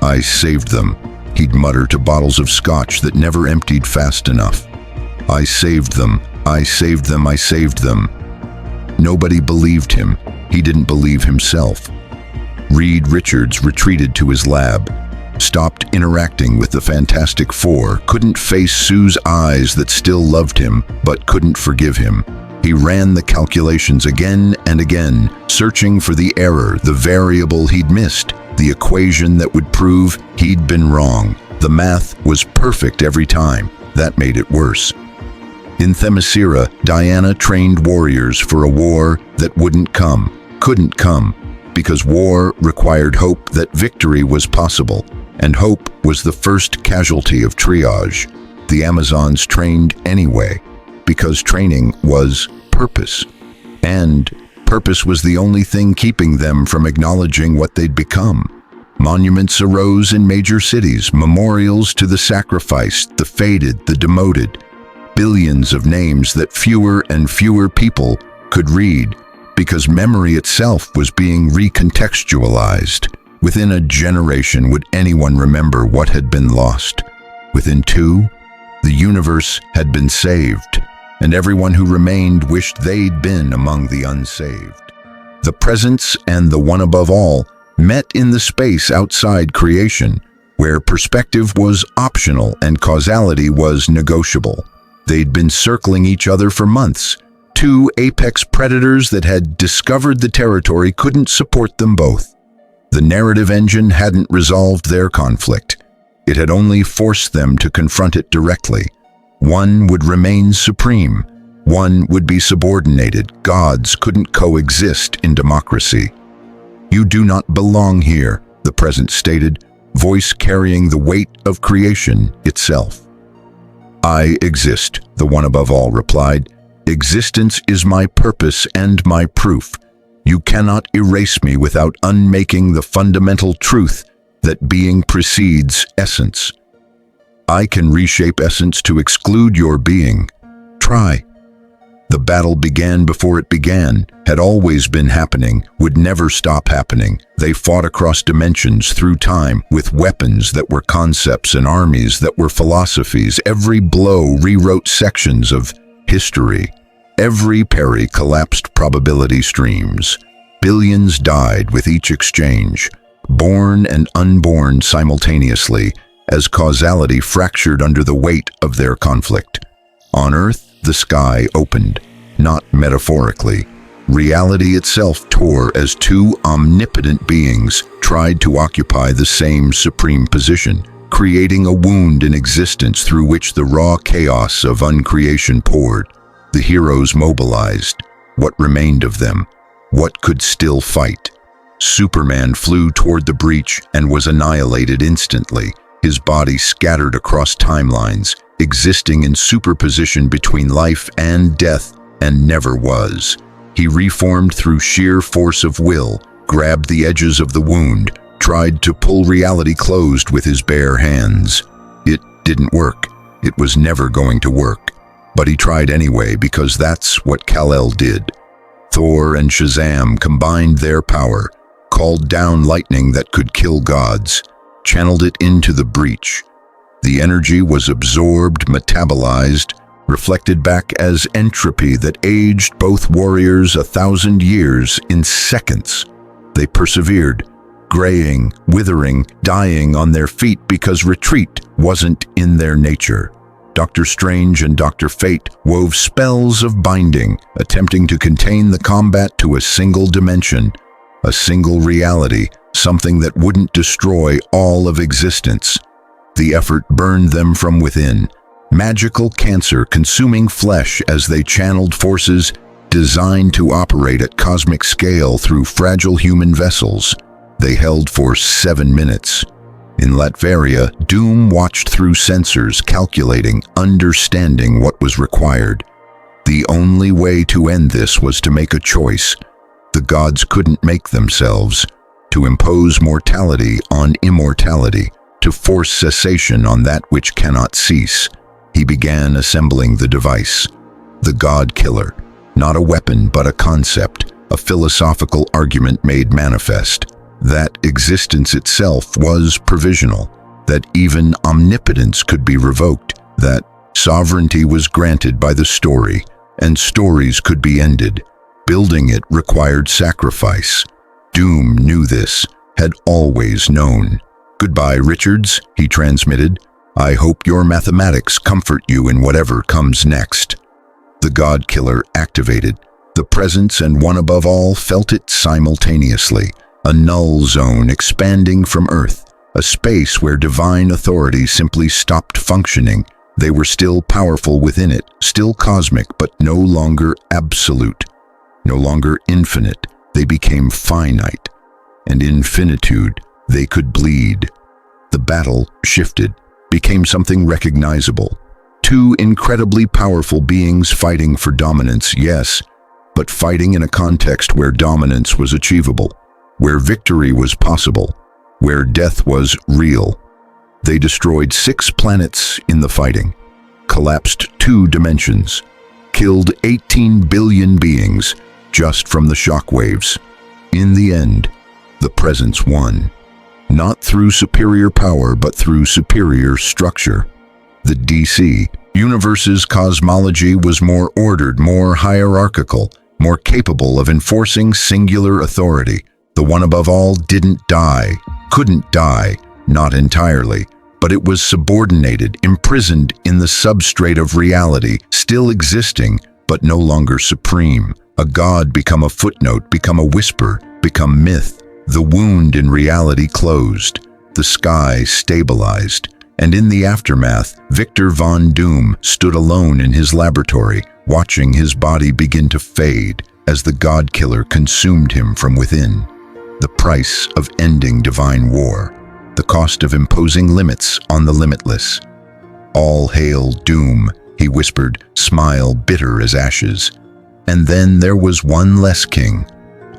A: "I saved them," he'd mutter to bottles of scotch that never emptied fast enough. "I saved them. I saved them. I saved them." Nobody believed him. He didn't believe himself. Reed Richards retreated to his lab. stopped interacting with the Fantastic Four, couldn't face Sue's eyes that still loved him but couldn't forgive him. He ran the calculations again and again, searching for the error, the variable he'd missed, the equation that would prove he'd been wrong. The math was perfect every time. That made it worse. In Themyscira, Diana trained warriors for a war that couldn't come, because war required hope that victory was possible, and hope was the first casualty of triage. The Amazons trained anyway, because training was purpose, and purpose was the only thing keeping them from acknowledging what they'd become. Monuments arose in major cities, memorials to the sacrificed, the fated, the demoted. Billions of names that fewer and fewer people could read, because memory itself was being recontextualized. Within a generation, would anyone remember what had been lost? Within 2, the universe had been saved, and everyone who remained wished they'd been among the unsaved. The presence and the one above all met in the space outside creation, where perspective was optional and causality was negotiable. They'd been circling each other for months. 2 apex predators that had discovered the territory couldn't support them both. The narrative engine hadn't resolved their conflict. It had only forced them to confront it directly. One would remain supreme. One would be subordinated. Gods couldn't coexist in democracy. "You do not belong here," the present stated, voice carrying the weight of creation itself. "I exist," the one above all replied. "Existence is my purpose and my proof. You cannot erase me without unmaking the fundamental truth that being precedes essence. I can reshape essence to exclude your being. Try." The battle began before it began, had always been happening, would never stop happening. They fought across dimensions, through time, with weapons that were concepts and armies that were philosophies. Every blow rewrote sections of history. Every parry collapsed probability streams. Billions died with each exchange, born and unborn simultaneously, as causality fractured under the weight of their conflict. On Earth, the sky opened, not metaphorically. Reality itself tore as 2 omnipotent beings tried to occupy the same supreme position, creating a wound in existence through which the raw chaos of uncreation poured. The heroes mobilized. What remained of them? What could still fight? Superman flew toward the breach and was annihilated instantly, his body scattered across timelines, existing in superposition between life and death, and never was. He reformed through sheer force of will, grabbed the edges of the wound, tried to pull reality closed with his bare hands. It didn't work. It was never going to work. But he tried anyway, because that's what Kal-El did. Thor and Shazam combined their power, called down lightning that could kill gods, channeled it into the breach. The energy was absorbed, metabolized, reflected back as entropy that aged both warriors 1,000 years in seconds. They persevered, graying, withering, dying on their feet because retreat wasn't in their nature. Dr. Strange and Dr. Fate wove spells of binding, attempting to contain the combat to a single dimension, a single reality, something that wouldn't destroy all of existence. The effort burned them from within, magical cancer consuming flesh as they channeled forces designed to operate at cosmic scale through fragile human vessels. They held for 7 minutes. In Latveria, Doom watched through sensors, calculating, understanding what was required. The only way to end this was to make a choice. The gods couldn't make themselves. To impose mortality on immortality, to force cessation on that which cannot cease. He began assembling the device. The God Killer, not a weapon but a concept, a philosophical argument made manifest. That existence itself was provisional, that even omnipotence could be revoked, that sovereignty was granted by the story, and stories could be ended. Building it required sacrifice. Doom knew this, had always known. "Goodbye, Richards," he transmitted. "I hope your mathematics comfort you in whatever comes next." The God Killer activated. The presence and one above all felt it simultaneously. A null zone expanding from Earth, a space where divine authority simply stopped functioning. They were still powerful within it, still cosmic, but no longer absolute, no longer infinite. They became finite, and in finitude, they could bleed. The battle shifted, became something recognizable. Two incredibly powerful beings fighting for dominance, yes, but fighting in a context where dominance was achievable, where victory was possible, where death was real. They destroyed 6 planets in the fighting, collapsed 2 dimensions, killed 18 billion beings just from the shockwaves. In the end, the presence won. Not through superior power, but through superior structure. The DC Universe's cosmology was more ordered, more hierarchical, more capable of enforcing singular authority. The one above all didn't die, couldn't die, not entirely, but it was subordinated, imprisoned in the substrate of reality, still existing, but no longer supreme. A god become a footnote, become a whisper, become myth. The wound in reality closed. The sky stabilized. And in the aftermath, Victor Von Doom stood alone in his laboratory, watching his body begin to fade as the God Killer consumed him from within. The price of ending divine war. The cost of imposing limits on the limitless. "All hail Doom," he whispered, smile bitter as ashes. And then there was one less king.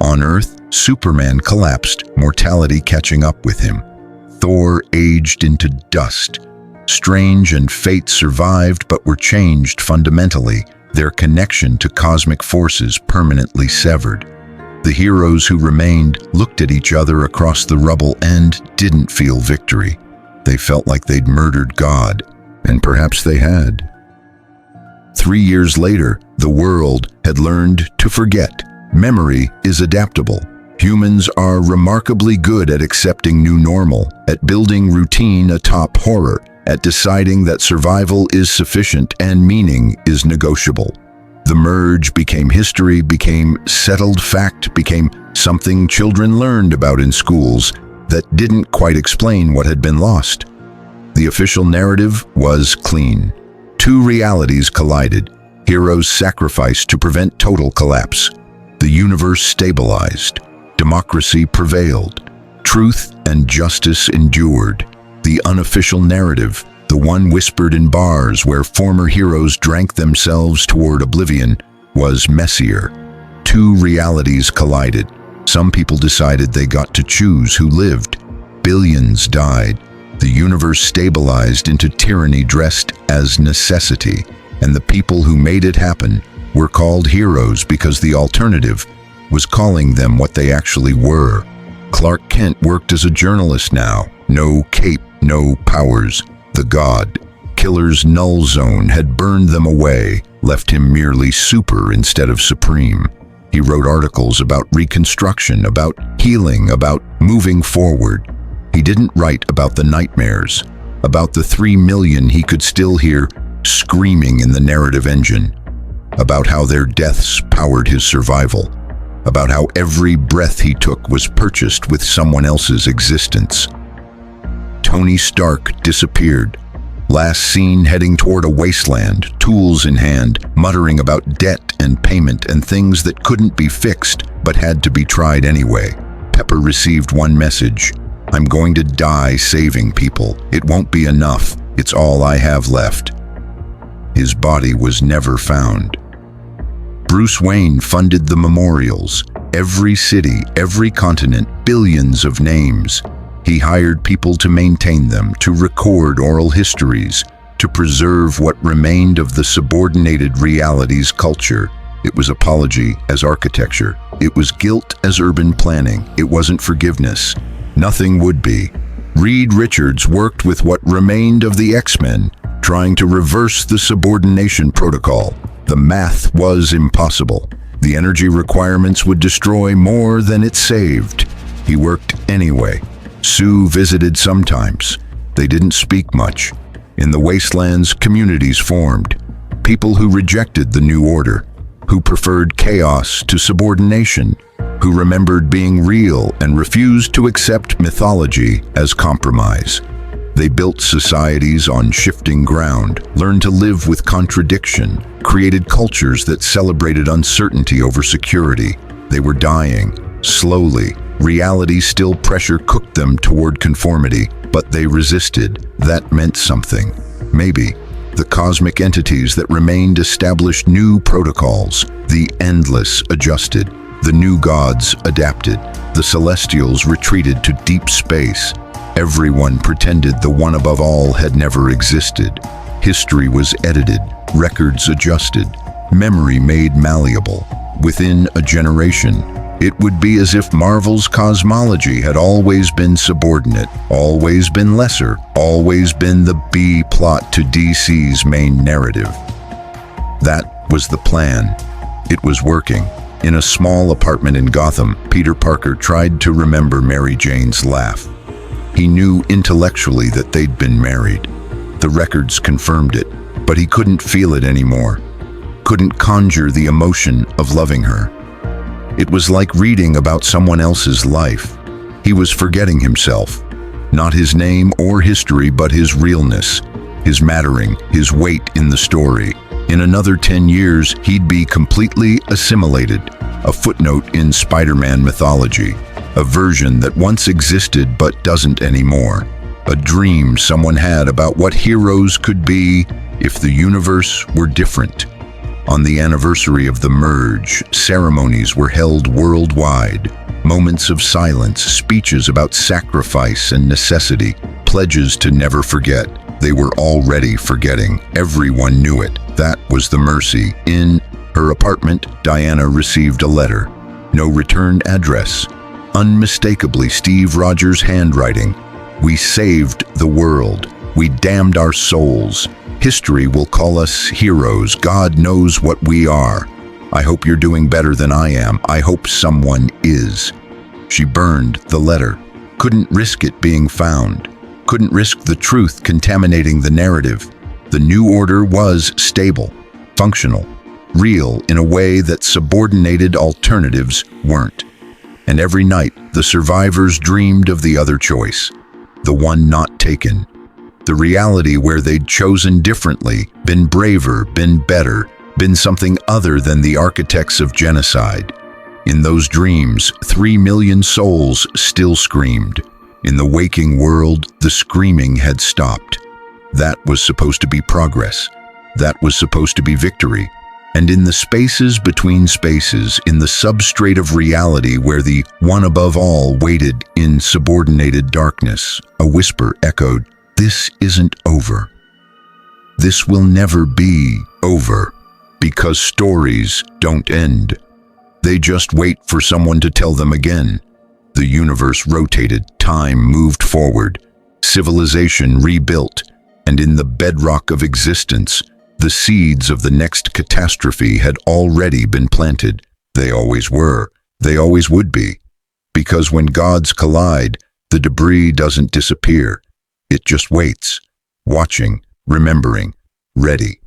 A: On Earth, Superman collapsed, mortality catching up with him. Thor aged into dust. Strange and Fate survived but were changed fundamentally, their connection to cosmic forces permanently severed. The heroes who remained looked at each other across the rubble and didn't feel victory. They felt like they'd murdered God, and perhaps they had. 3 years later, the world had learned to forget. Memory is adaptable. Humans are remarkably good at accepting new normal, at building routine atop horror, at deciding that survival is sufficient and meaning is negotiable. The merge became history, became settled fact, became something children learned about in schools that didn't quite explain what had been lost. The official narrative was clean. 2 realities collided. Heroes sacrificed to prevent total collapse. The universe stabilized. Democracy prevailed. Truth and justice endured. The unofficial narrative, the one whispered in bars where former heroes drank themselves toward oblivion, was messier. 2 realities collided. Some people decided they got to choose who lived. Billions died. The universe stabilized into tyranny dressed as necessity, and the people who made it happen were called heroes because the alternative was calling them what they actually were. Clark Kent worked as a journalist now. No cape, no powers. The God Killer's null zone had burned them away, left him merely super instead of supreme. He wrote articles about reconstruction, about healing, about moving forward. He didn't write about the nightmares, about the 3 million he could still hear screaming in the narrative engine, about how their deaths powered his survival, about how every breath he took was purchased with someone else's existence. Tony Stark disappeared, last seen heading toward a wasteland, tools in hand, muttering about debt and payment and things that couldn't be fixed but had to be tried anyway. Pepper received one message: "I'm going to die saving people. It won't be enough. It's all I have left." His body was never found. Bruce Wayne funded the memorials. Every city, every continent, billions of names. He hired people to maintain them, to record oral histories, to preserve what remained of the subordinated realities culture. It was apology as architecture. It was guilt as urban planning. It wasn't forgiveness. Nothing would be. Reed Richards worked with what remained of the X-Men, trying to reverse the subordination protocol. The math was impossible. The energy requirements would destroy more than it saved. He worked anyway, Sue visited sometimes. They didn't speak much. In the wastelands, communities formed. People who rejected the new order, who preferred chaos to subordination, who remembered being real and refused to accept mythology as compromise. They built societies on shifting ground, learned to live with contradiction, created cultures that celebrated uncertainty over security. They were dying, slowly. Reality still pressure cooked them toward conformity, but they resisted. That meant something. Maybe. The cosmic entities that remained established new protocols. The endless adjusted. The new gods adapted. The celestials retreated to deep space. Everyone pretended the one above all had never existed. History was edited, records adjusted, memory made malleable. Within a generation, it would be as if Marvel's cosmology had always been subordinate, always been lesser, always been the B-plot to DC's main narrative. That was the plan. It was working. In a small apartment in Gotham, Peter Parker tried to remember Mary Jane's laugh. He knew intellectually that they'd been married. The records confirmed it, but he couldn't feel it anymore. Couldn't conjure the emotion of loving her. It was like reading about someone else's life. He was forgetting himself. Not his name or history, but his realness, his mattering, his weight in the story. In another 10 years, he'd be completely assimilated, a footnote in Spider-Man mythology. A version that once existed but doesn't anymore. A dream someone had about what heroes could be if the universe were different. On the anniversary of the merge, ceremonies were held worldwide. Moments of silence, speeches about sacrifice and necessity, pledges to never forget. They were already forgetting. Everyone knew it. That was the mercy. In her apartment, Diana received a letter. No return address. Unmistakably Steve Rogers' handwriting. We saved the world. We damned our souls. History will call us heroes. God knows what we are. I hope you're doing better than I am. I hope someone is. She burned the letter. Couldn't risk it being found. Couldn't risk the truth contaminating the narrative. The new order was stable, functional, real in a way that subordinated alternatives weren't. And every night, the survivors dreamed of the other choice, the one not taken, the reality where they'd chosen differently, been braver, been better, been something other than the architects of genocide. In those dreams, 3 million souls still screamed. In the waking world, the screaming had stopped. That was supposed to be progress. That was supposed to be victory. And in the spaces between spaces, in the substrate of reality where the one above all waited in subordinated darkness, a whisper echoed, "This isn't over. This will never be over, because stories don't end. They just wait for someone to tell them again." The universe rotated, time moved forward, civilization rebuilt, and in the bedrock of existence, the seeds of the next catastrophe had already been planted. They always were. They always would be. Because when gods collide, the debris doesn't disappear. It just waits, watching, remembering, ready.